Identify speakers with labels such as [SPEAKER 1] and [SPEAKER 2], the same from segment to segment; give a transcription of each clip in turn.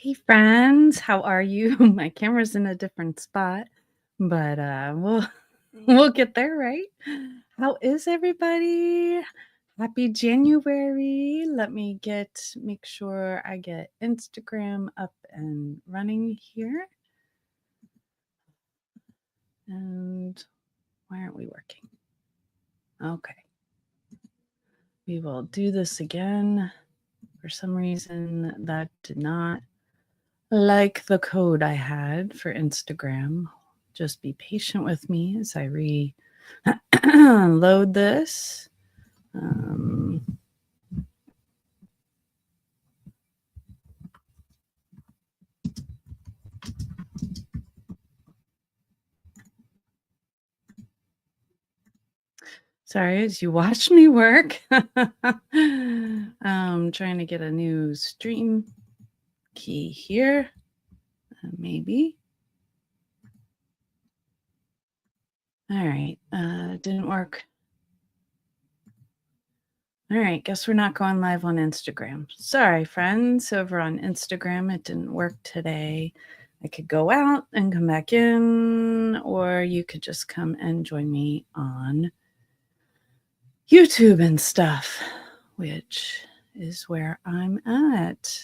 [SPEAKER 1] Hey friends, how are you? My camera's in a different spot, but we'll we'll get there, right? How is everybody? Happy January. Let me make sure I get Instagram up and running here. And why aren't we working? Okay. We will do this again. For some reason that did not like the code I had for Instagram. Just be patient with me as I load this. Sorry, as you watch me work. Trying to get a new stream key here. Maybe. All right. Didn't work. All right. Guess we're not going live on Instagram. Sorry, friends. Over on Instagram, it didn't work today. I could go out and come back in, or you could just come and join me on YouTube and stuff, which is where I'm at.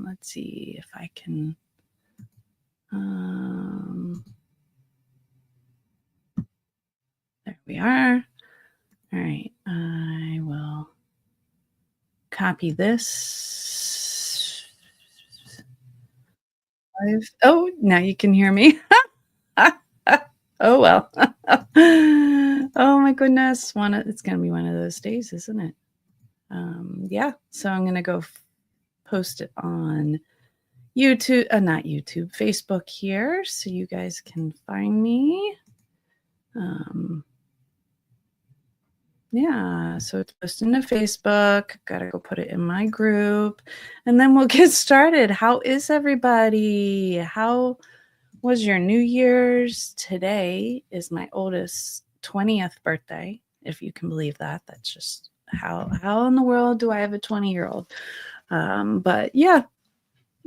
[SPEAKER 1] Let's see if I can. There we are. All right, I will copy this. Oh, now you can hear me. Oh, well. Oh, my goodness. It's going to be one of those days, isn't it? Yeah, so I'm going to go post it on YouTube, not YouTube, Facebook here, so you guys can find me. Yeah, so it's posted to Facebook. Gotta go put it in my group, and then we'll get started. How is everybody? How was your New Year's? Today is my oldest 20th birthday, if you can believe that. That's just how in the world do I have a 20-year-old? But yeah,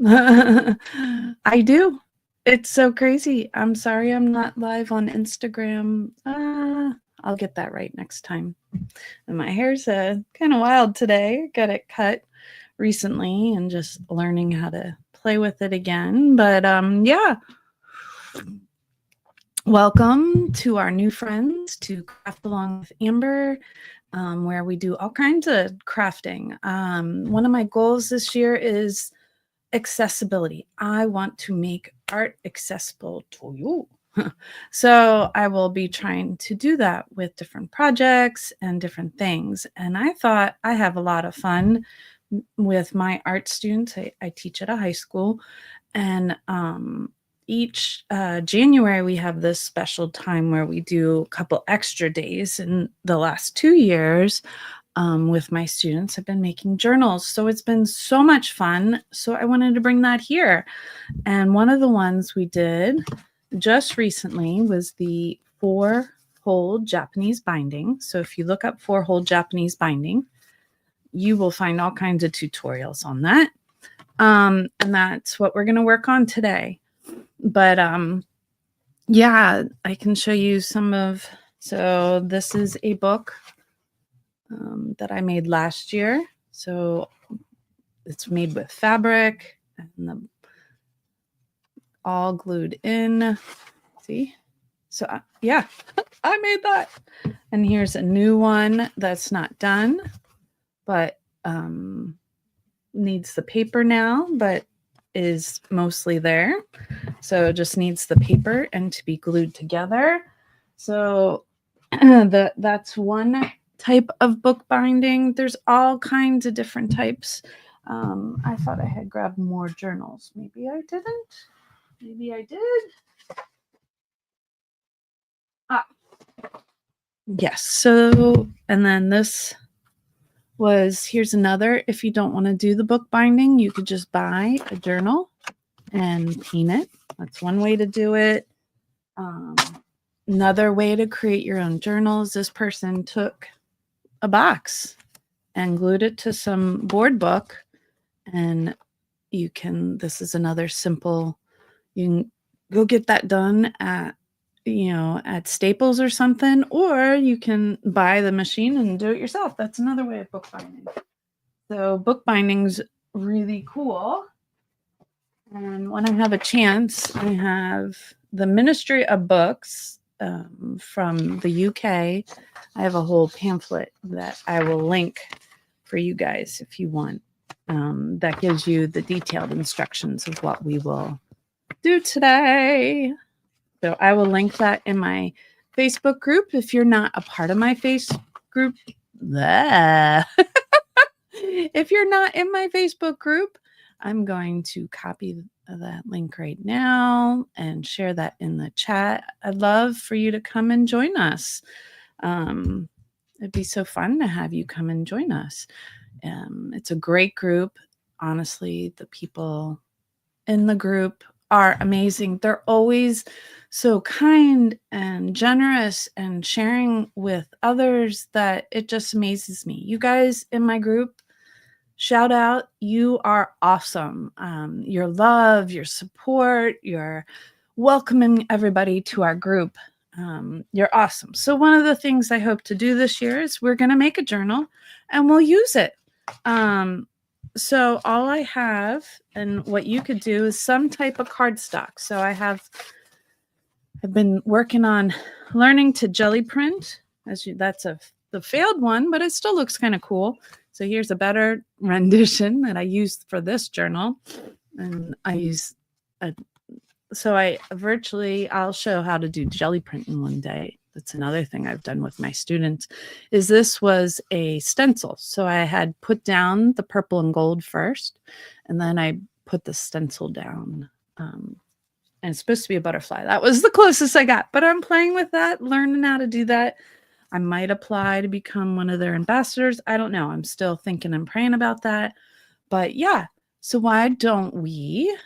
[SPEAKER 1] I do. It's so crazy. I'm sorry I'm not live on Instagram. I'll get that right next time. And my hair's kind of wild today. Got it cut recently and just learning how to play with it again. But yeah. Welcome to our new friends to Craft Along with Amber, where we do all kinds of crafting. One of my goals this year is accessibility. I want to make art accessible to you. So I will be trying to do that with different projects and different things. And I thought I have a lot of fun with my art students. I teach at a high school, and each January we have this special time where we do a couple extra days. In the last 2 years, with my students, I've been making journals. So it's been so much fun. So I wanted to bring that here. And one of the ones we did just recently was the 4-hole Japanese binding. So if you look up 4-hole Japanese binding, you will find all kinds of tutorials on that. And that's what we're going to work on today. But yeah, I can show you some of, so this is a book that I made last year. So it's made with fabric and all glued in. See? So yeah, I made that. And here's a new one that's not done, but needs the paper now, but is mostly there. So it just needs the paper and to be glued together. So that's one type of book binding. There's all kinds of different types. I thought I had grabbed more journals. Maybe I didn't. Maybe I did. Yes. So, and then this was, here's another. If you don't want to do the book binding, you could just buy a journal and paint it. That's one way to do it. Another way to create your own journals, this person took a box and glued it to some board book and this is another simple, you can go get that done at, at Staples or something, or you can buy the machine and do it yourself. That's another way of bookbinding. So bookbinding's really cool. And when I have a chance, I have the Ministry of Books from the UK. I have a whole pamphlet that I will link for you guys if you want. That gives you the detailed instructions of what we will do today. So I will link that in my Facebook group. If you're not a part of my Facebook group, if you're not in my Facebook group, I'm going to copy that link right now and share that in the chat. I'd love for you to come and join us. It'd be so fun to have you come and join us. It's a great group. Honestly, the people in the group are amazing. They're always so kind and generous and sharing with others that it just amazes me. You guys in my group, shout out, you are awesome. Your love, your support, your welcoming everybody to our group. You're awesome. So one of the things I hope to do this year is we're going to make a journal and we'll use it. So all I have and what you could do is some type of cardstock. So I've been working on learning to jelly print. That's the failed one, but it still looks kind of cool. So here's a better rendition that I used for this journal. And I'll show how to do jelly printing one day. That's another thing I've done with my students, is this was a stencil. So I had put down the purple and gold first, and then I put the stencil down. And it's supposed to be a butterfly. That was the closest I got, but I'm playing with that, learning how to do that. I might apply to become one of their ambassadors. I don't know. I'm still thinking and praying about that. But yeah, so why don't we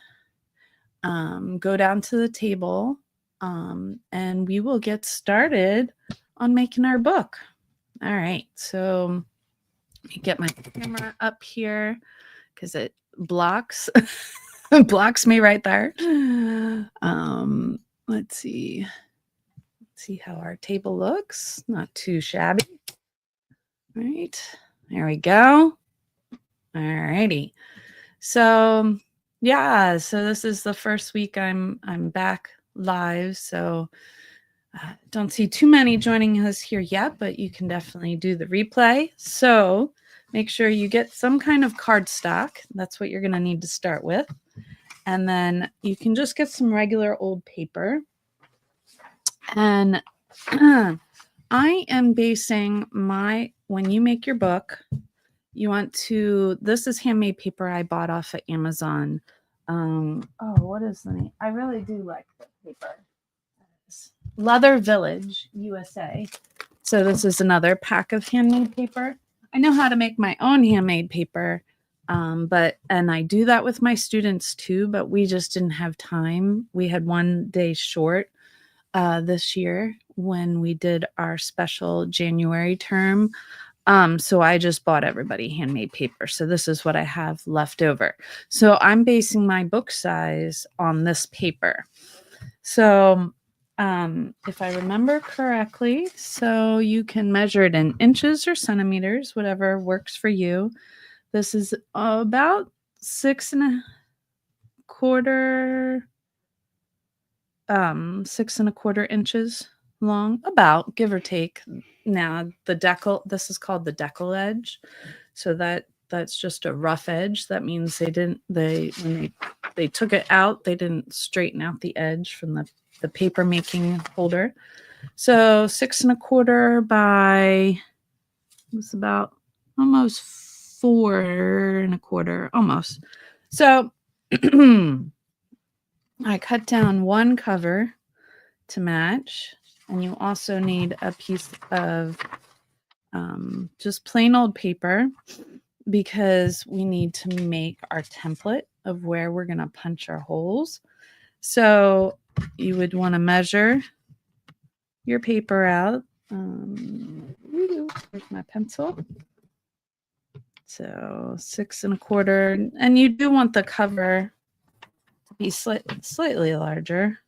[SPEAKER 1] go down to the table and we will get started on making our book. All right, so let me get my camera up here because it blocks blocks me right there. Let's see how our table looks. Not too shabby. All right, there we go. All righty. So yeah, so this is the first week I'm back live, so don't see too many joining us here yet, but you can definitely do the replay. So make sure you get some kind of cardstock. That's what you're going to need to start with. And then you can just get some regular old paper. And I am basing when you make your book, you want to, this is handmade paper I bought off of Amazon. What is the name? I really do like the paper. Leather Village, USA. So this is another pack of handmade paper. I know how to make my own handmade paper, and I do that with my students too, but we just didn't have time. We had one day short this year when we did our special January term. So I just bought everybody handmade paper. So this is what I have left over. So I'm basing my book size on this paper. So if I remember correctly, so you can measure it in inches or centimeters, whatever works for you. This is about 6.25 inches long, about, give or take. Now this is called the decal edge. So that's just a rough edge. That means when they took it out, they didn't straighten out the edge from the paper making holder. So 6.25 by, it's about almost 4.25, almost. So I cut down one cover to match, and you also need a piece of just plain old paper, because we need to make our template of where we're going to punch our holes. So you would want to measure your paper out. Here's my pencil. So 6 1/4, and you do want the cover to be slightly larger.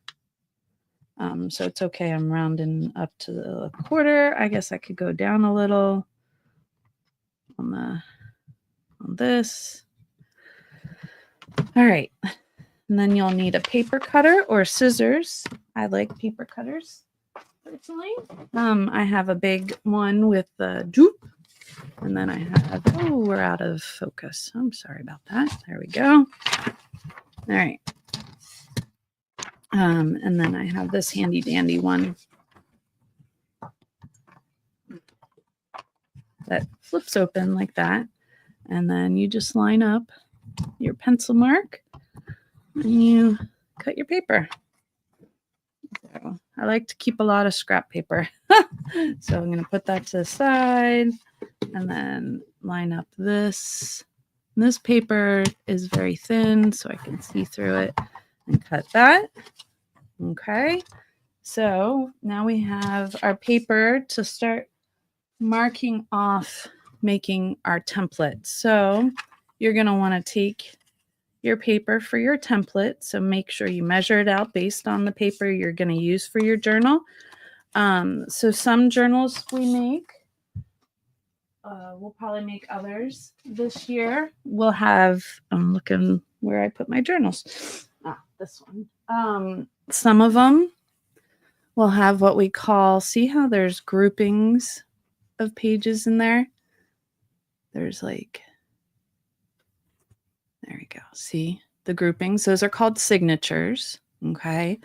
[SPEAKER 1] So it's okay. I'm rounding up to the 1/4. I guess I could go down a little on this. All right. And then you'll need a paper cutter or scissors. I like paper cutters personally. I have a big one with the droop. And then I have, oh, we're out of focus. I'm sorry about that. There we go. All right. And then I have this handy dandy one that flips open like that. And then you just line up your pencil mark and you cut your paper. So I like to keep a lot of scrap paper. So I'm going to put that to the side and then line up this. And this paper is very thin, so I can see through it and cut that. Okay. So now we have our paper to start marking off making our template. So you're going to want to take your paper for your template. So make sure you measure it out based on the paper you're going to use for your journal. So some journals we make, we'll probably make others this year. We'll have, I'm looking where I put my journals. This one. Some of them will have what we call, see how there's groupings of pages in there? There's like, there we go. See the groupings? Those are called signatures. Okay.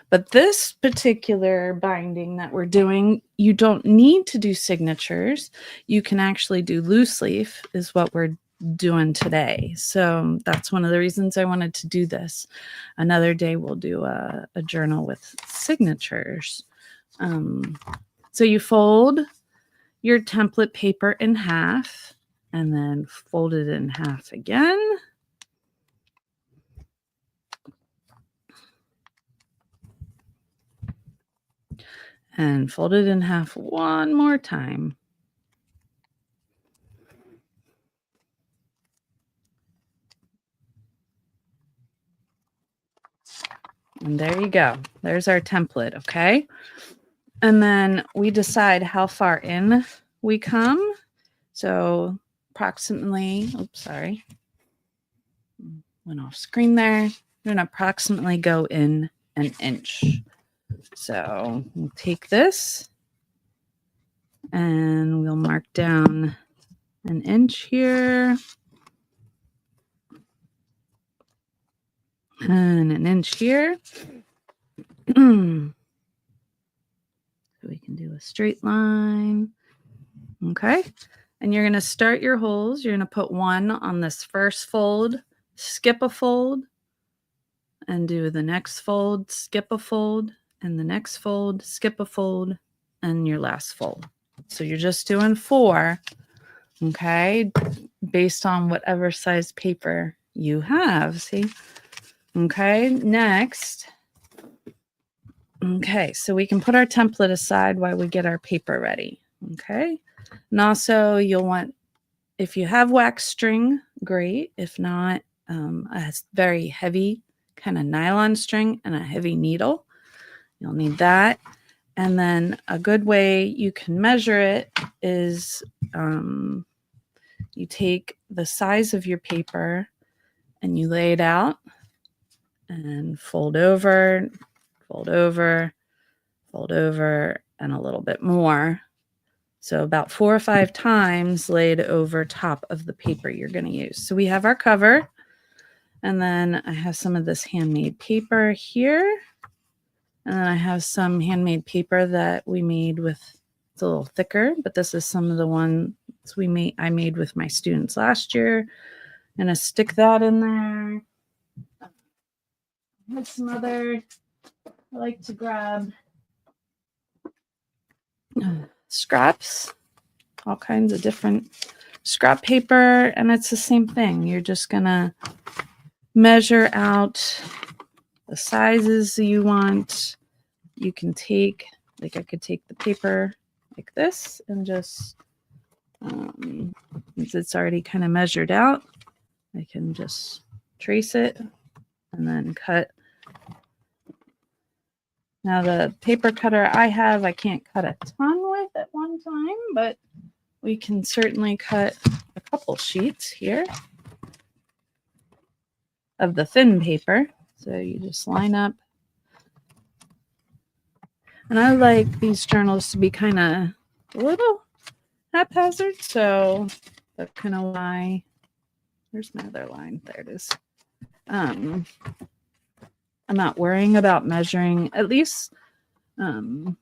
[SPEAKER 1] But this particular binding that we're doing, you don't need to do signatures. You can actually do loose leaf is what we're doing today. So that's one of the reasons I wanted to do this. Another day we'll do a journal with signatures. So you fold your template paper in half and then fold it in half again. And fold it in half one more time. And there you go. There's our template, okay? And then we decide how far in we come. So approximately, oops, sorry. Went off screen there. We're going to approximately go in an inch. So we'll take this and we'll mark down an inch here. And an inch here. So we can do a straight line. Okay. And you're going to start your holes. You're going to put one on this first fold, skip a fold, and do the next fold, skip a fold, and the next fold, skip a fold, and your last fold. So you're just doing 4, okay, based on whatever size paper you have. See? Okay, next. Okay, so we can put our template aside while we get our paper ready. Okay, and also you'll want, if you have wax string, great. If not, a very heavy kind of nylon string and a heavy needle. You'll need that. And then a good way you can measure it is you take the size of your paper and you lay it out and fold over, fold over, fold over, and a little bit more. So about 4 or 5 times laid over top of the paper you're going to use. So we have our cover. And then I have some of this handmade paper here. And then I have some handmade paper that we made with, it's a little thicker, but this is some of the ones I made with my students last year. I'm going to stick that in there. I have some other, I like to grab scraps, all kinds of different scrap paper, and it's the same thing. You're just going to measure out the sizes you want. You can take, like I could take the paper like this and just Since it's already kind of measured out, I can just trace it and then cut. Now the paper cutter I have, I can't cut a ton with at one time, but we can certainly cut a couple sheets here of the thin paper. So you just line up. And I like these journals to be kind of a little haphazard, so that's kind of why. There's my other line. There it is. I'm not worrying about measuring. At least I'm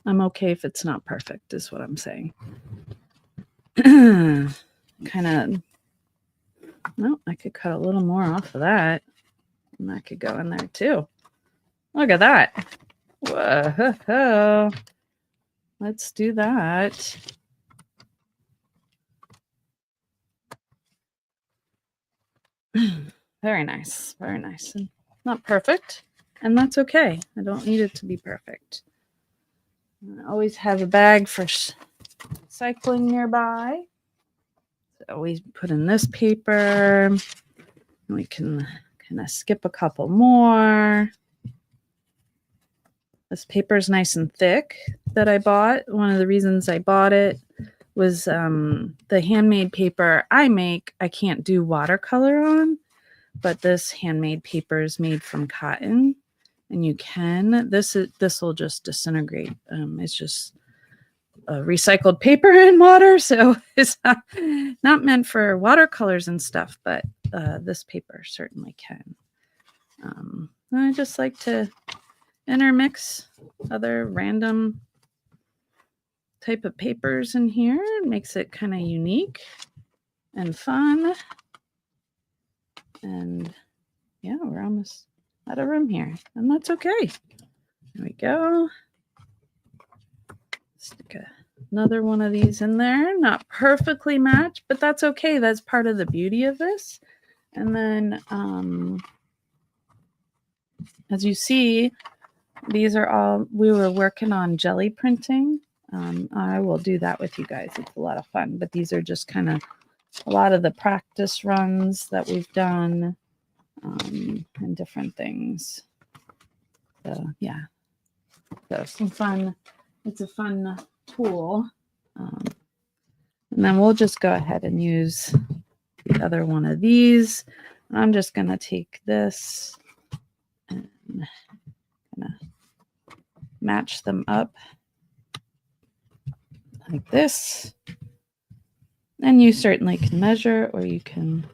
[SPEAKER 1] okay if it's not perfect, is what I'm saying. Kind of, no, I could cut a little more off of that. And that could go in there too. Look at that. Whoa. Let's do that. Very nice. Very nice. And not perfect. And that's okay. I don't need it to be perfect. I always have a bag for cycling nearby. So we put in this paper. We can kind of skip a couple more. This paper is nice and thick that I bought. One of the reasons I bought it was the handmade paper I make, I can't do watercolor on, but this handmade paper is made from cotton, and you can. This will just disintegrate. It's just recycled paper and water, so it's not meant for watercolors and stuff, but this paper certainly can. I just like to intermix other random type of papers in here. It makes it kind of unique and fun. And yeah, we're almost out of room here, and that's okay. There we go. Stick another one of these in there. Not perfectly matched, but that's okay. That's part of the beauty of this. And then as you see, these are all, we were working on jelly printing. I will do that with you guys. It's a lot of fun, but these are just kind of a lot of the practice runs that we've done and different things. So yeah, so some fun. It's a fun tool. And then we'll just go ahead and use the other one of these. I'm just going to take this and kind of match them up like this. And you certainly can measure, or you can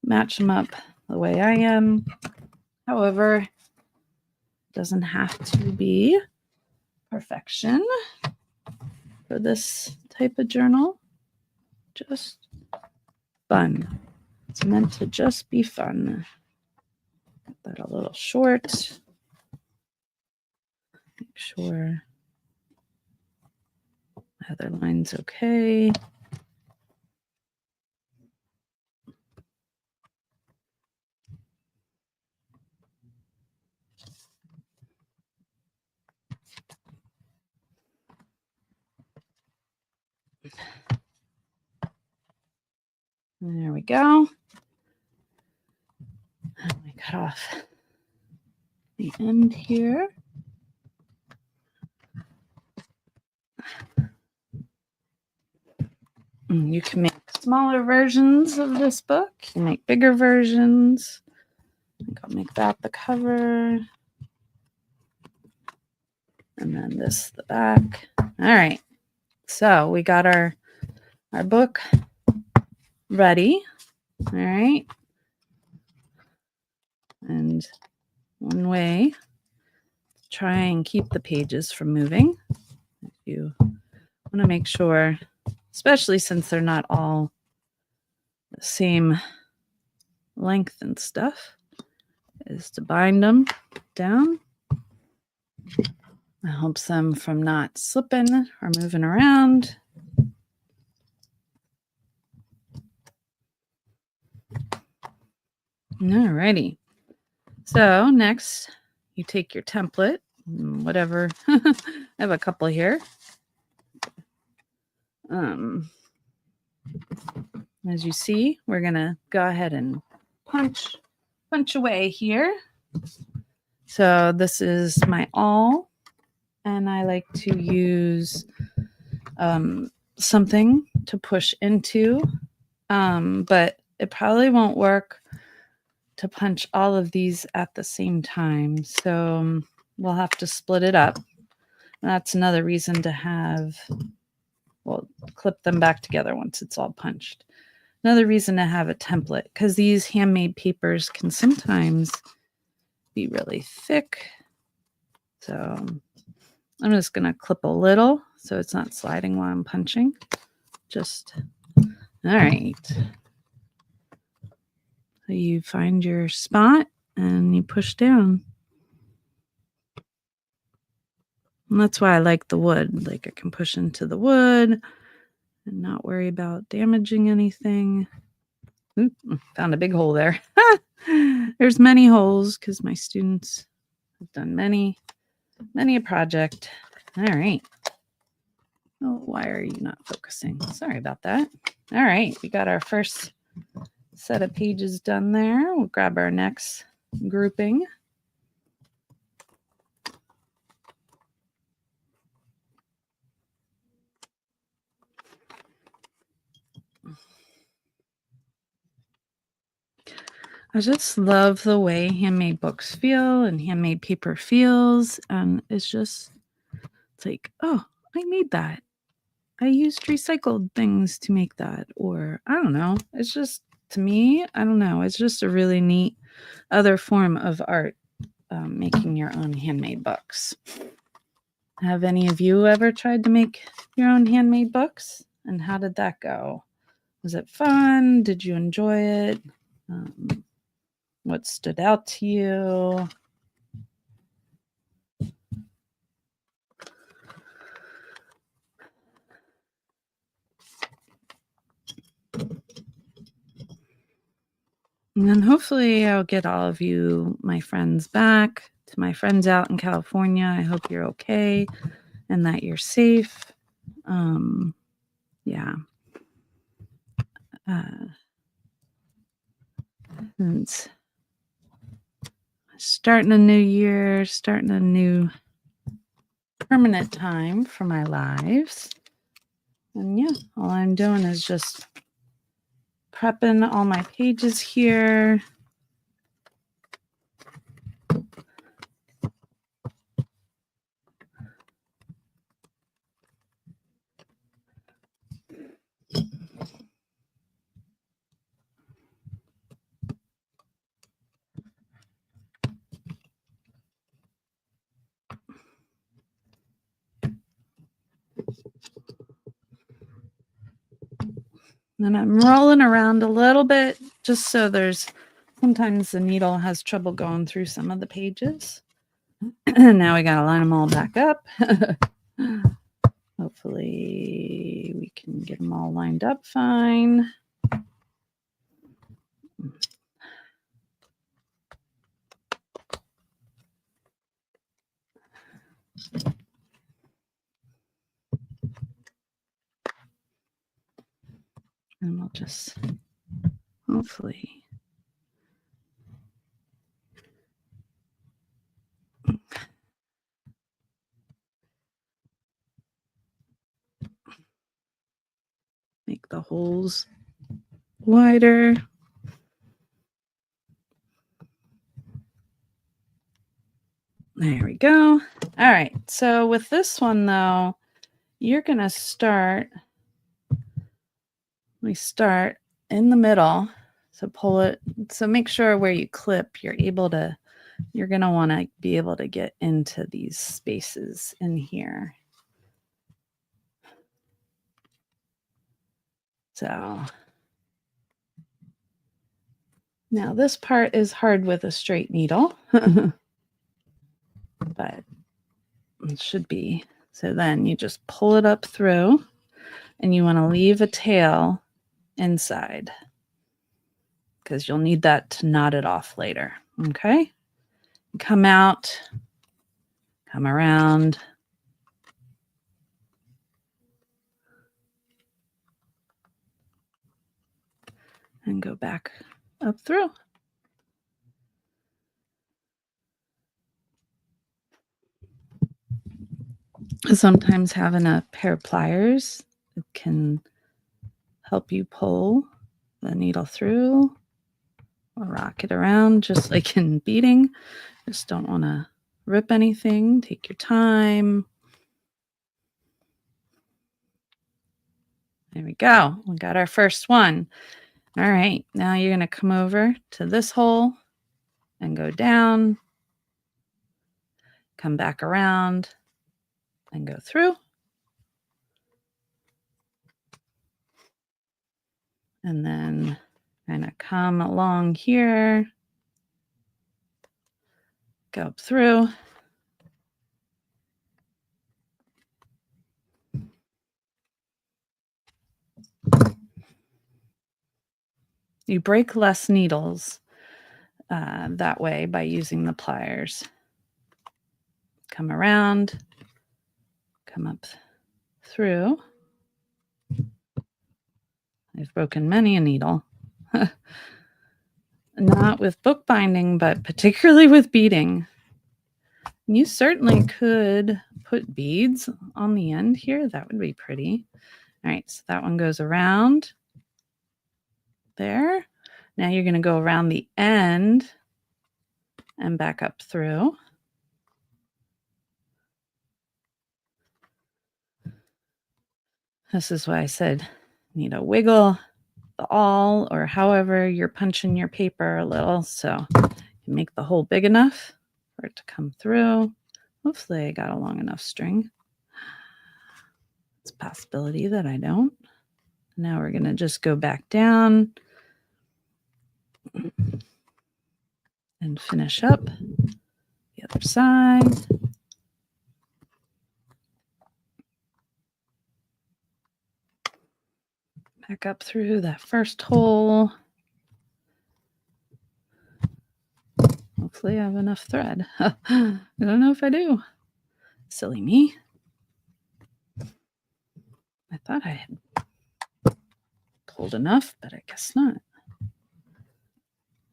[SPEAKER 1] match them up the way I am. However, it doesn't have to be perfection for this type of journal. Just fun. It's meant to just be fun. Get that a little short. Make sure my other line's okay. There we go. And we cut off the end here. You can make smaller versions of this book. You can make bigger versions. I think I'll make that the cover. And then this the back. All right. So we got our book ready. All right. And one way to try and keep the pages from moving, if you want to make sure, especially since they're not all the same length and stuff, is to bind them down. It helps them from not slipping or moving around. Alrighty. So next, you take your template, whatever. I have a couple here. As you see, we're going to go ahead and punch away here. So this is my awl, and I like to use something to push into, but it probably won't work to punch all of these at the same time. So we'll have to split it up. And that's another reason to have, well, clip them back together once it's all punched. Another reason to have a template, because these handmade papers can sometimes be really thick. So I'm just going to clip a little so it's not sliding while I'm punching. Just, all right. So you find your spot and you push down. And that's why I like the wood. Like I can push into the wood and not worry about damaging anything. Ooh, found a big hole there. There's many holes because my students have done many a project. All right. Oh, why are you not focusing? Sorry about that. All right. We got our first set of pages done there. We'll grab our next grouping. I just love the way handmade books feel and handmade paper feels. And it's like, oh, I made that. I used recycled things to make that. Or I don't know. It's just, to me, I don't know. It's just a really neat other form of art, making your own handmade books. Have any of you ever tried to make your own handmade books? And how did that go? Was it fun? Did you enjoy it? What stood out to you? And then hopefully I'll get all of you, my friends, back. To my friends out in California, I hope you're okay and that you're safe. Yeah. And starting a new year, starting a new permanent time for my lives. And yeah, all I'm doing is just prepping all my pages here. Then I'm rolling around a little bit just so sometimes the needle has trouble going through some of the pages. Now we got to line them all back up. Hopefully we can get them all lined up fine. And we'll just hopefully make the holes wider. There we go. All right. So with this one, though, you're going to start. We start in the middle. So pull it. So make sure where you clip, you're going to want to be able to get into these spaces in here. So now this part is hard with a straight needle, but it should be. So then you just pull it up through and you want to leave a tail inside because you'll need that to knot it off later. Okay. Come out, come around. and go back up through. Sometimes having a pair of pliers can help you pull the needle through or rock it around just like in beading. Just don't want to rip anything. Take your time. There we go. We got our first one. All right. Now you're going to come over to this hole and go down, come back around and go through. And then kind of come along here, go up through. You break less needles that way by using the pliers. Come around, come up through. I've broken many a needle. Not with bookbinding, but particularly with beading. You certainly could put beads on the end here. That would be pretty. All right, so that one goes around there. Now you're going to go around the end and back up through. This is why I said need to wiggle the awl or however you're punching your paper a little so you make the hole big enough for it to come through. Hopefully I got a long enough string. It's a possibility that I don't. Now we're going to just go back down and finish up the other side. Back up through that first hole. Hopefully I have enough thread. I don't know if I do. Silly me. I thought I had pulled enough, but I guess not.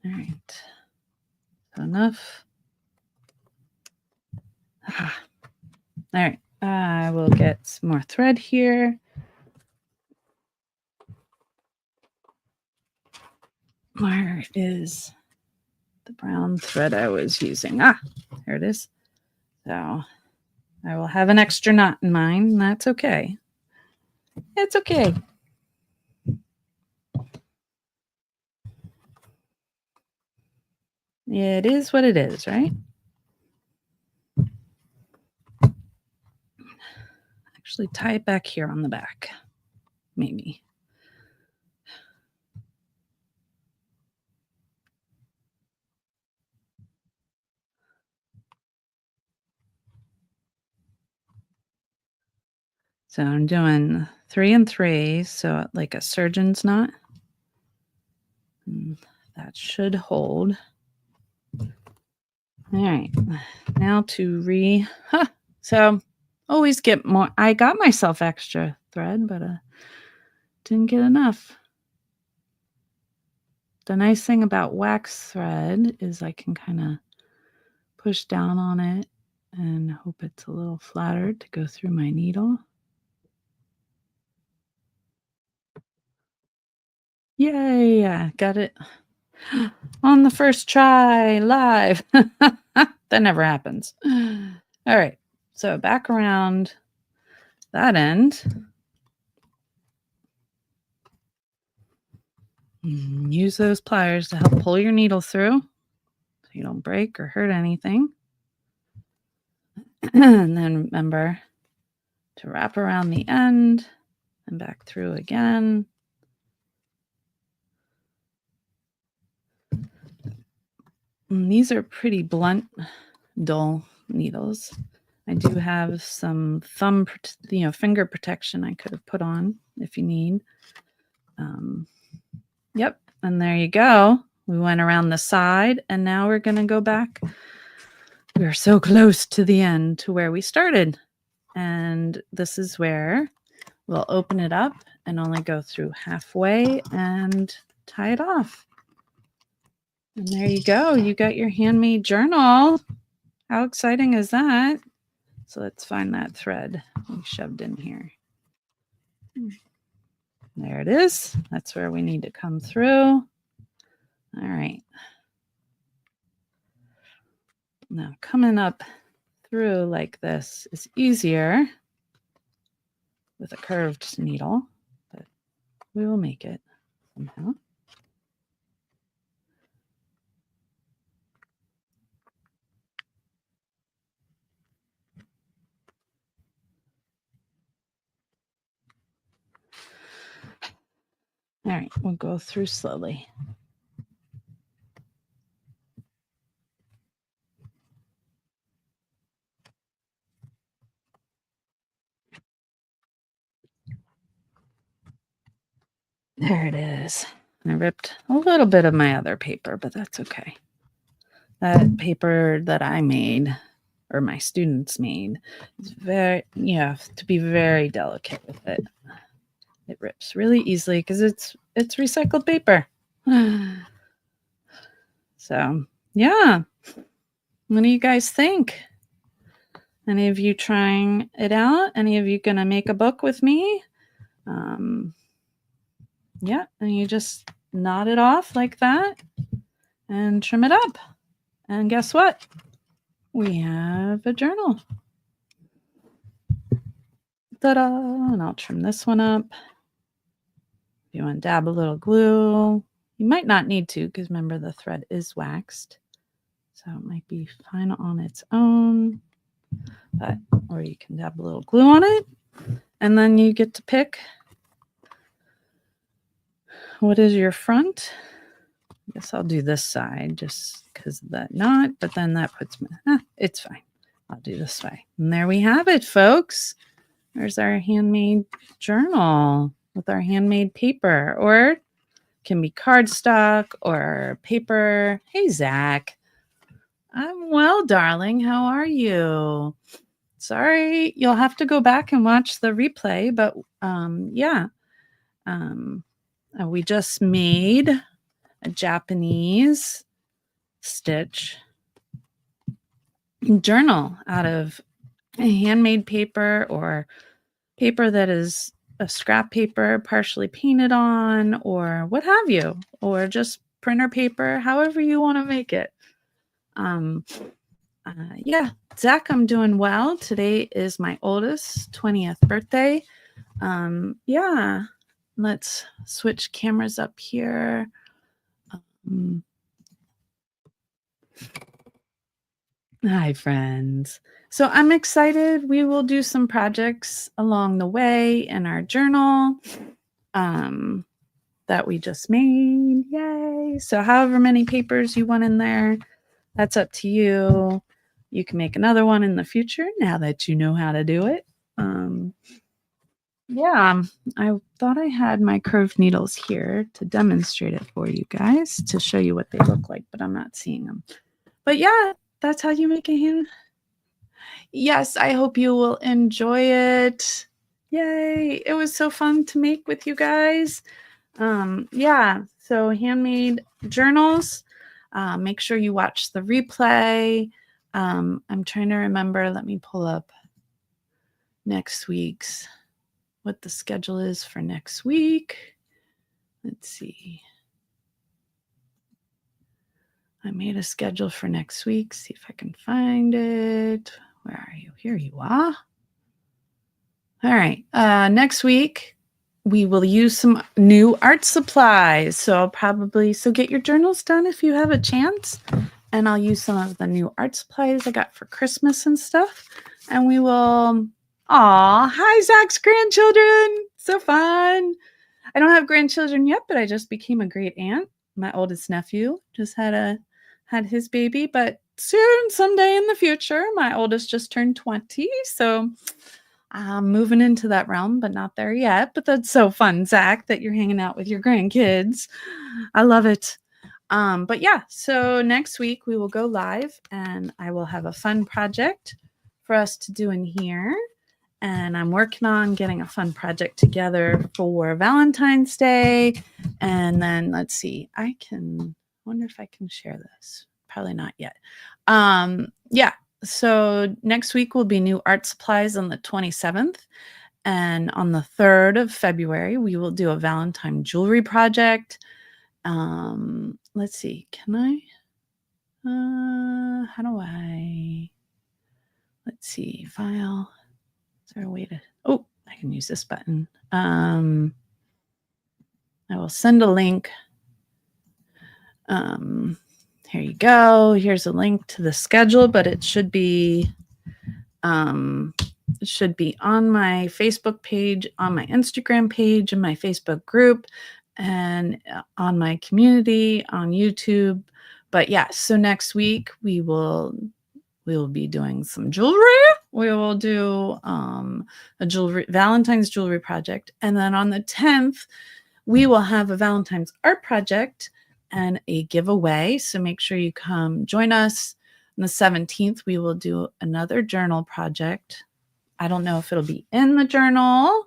[SPEAKER 1] All right. So enough. All right. I will get some more thread here. Where is the brown thread I was using? Ah, there it is. So I will have an extra knot in mine, and that's okay. It's okay. It is what it is, right? Actually, tie it back here on the back, maybe. So I'm doing 3 and 3, so like a surgeon's knot. And that should hold. All right, now to so always get more. I got myself extra thread, but didn't get enough. The nice thing about wax thread is I can kind of push down on it and hope it's a little flatter to go through my needle. Yay, got it on the first try live. That never happens. All right, so back around that end. Use those pliers to help pull your needle through so you don't break or hurt anything. And then remember to wrap around the end and back through again. And these are pretty blunt, dull needles. I do have some finger protection I could have put on if you need. Yep, and there you go. We went around the side, and now we're going to go back. We're so close to the end to where we started. And this is where we'll open it up and only go through halfway and tie it off. And there you go. You got your handmade journal. How exciting is that? So let's find that thread we shoved in here. There it is. That's where we need to come through. All right. Now coming up through like this is easier with a curved needle, but we will make it somehow. All right, we'll go through slowly. There it is. I ripped a little bit of my other paper, but that's okay. That paper that I made, or my students made, is very, you have to be very delicate with it. It rips really easily because it's recycled paper. So, yeah. What do you guys think? Any of you trying it out? Any of you going to make a book with me? Yeah, and you just knot it off like that and trim it up. And guess what? We have a journal. Ta-da! And I'll trim this one up. If you want to dab a little glue, you might not need to because remember the thread is waxed. So it might be fine on its own. But, or you can dab a little glue on it. And then you get to pick what is your front. I guess I'll do this side just because of that knot, but then that puts me, it's fine. I'll do this way. And there we have it, folks. There's our handmade journal with our handmade paper, or it can be cardstock or paper. Hey, Zach. I'm well, darling. How are you? Sorry, you'll have to go back and watch the replay, but yeah. We just made a Japanese stitch journal out of handmade paper or paper that is a scrap paper partially painted on or what have you, or just printer paper, however you want to make it. Yeah, Zach, I'm doing well. Today is my oldest 20th birthday. Yeah, let's switch cameras up here. Hi, friends. So I'm excited. We will do some projects along the way in our journal that we just made. Yay. So however many papers you want in there, that's up to you. You can make another one in the future now that you know how to do it. Yeah, I thought I had my curved needles here to demonstrate it for you guys to show you what they look like, but I'm not seeing them. But yeah, that's how you make a hand. Yes, I hope you will enjoy it. Yay, it was so fun to make with you guys. Yeah, so handmade journals. Make sure you watch the replay. I'm trying to remember. Let me pull up next week's, what the schedule is for next week. Let's see. I made a schedule for next week. See if I can find it. Where are you? Here you are. All right. Next week, we will use some new art supplies. So I'll probably, get your journals done if you have a chance. And I'll use some of the new art supplies I got for Christmas and stuff. And we will, hi, Zach's grandchildren. So fun. I don't have grandchildren yet, but I just became a great aunt. My oldest nephew just had his baby, but soon, someday in the future, my oldest just turned 20. So I'm moving into that realm, but not there yet. But that's so fun, Zach, that you're hanging out with your grandkids. I love it. But yeah, so next week we will go live and I will have a fun project for us to do in here. and I'm working on getting a fun project together for Valentine's Day. And then let's see, wonder if I can share this. Probably not yet. Yeah. So next week will be new art supplies on the 27th. And on the 3rd of February, we will do a Valentine jewelry project. Let's see, can I? How do I? Let's see, file. Is there a way to? Oh, I can use this button. I will send a link. Here you go. Here's a link to the schedule, but it should be on my Facebook page, on my Instagram page, and my Facebook group, and on my community on YouTube. But yeah, so next week we will be doing some jewelry. We will do a Valentine's jewelry project, and then on the 10th we will have a Valentine's art project and a giveaway. So make sure you come join us. On the 17th, we will do another journal project. I don't know if it'll be in the journal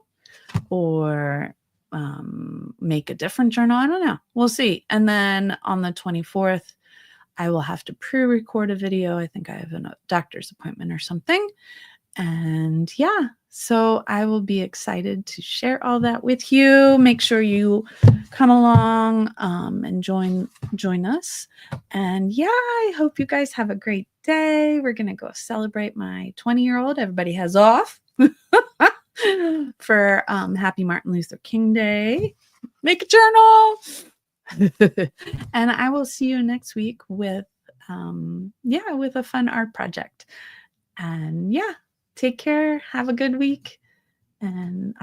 [SPEAKER 1] or make a different journal. I don't know. We'll see. And then on the 24th, I will have to pre-record a video. I think I have a doctor's appointment or something. And yeah, so I will be excited to share all that with you. Make sure you come along and join us. And yeah, I hope you guys have a great day. We're going to go celebrate my 20-year-old. Everybody has off for Happy Martin Luther King Day. Make a journal. And I will see you next week with a fun art project. And yeah, take care. Have a good week. And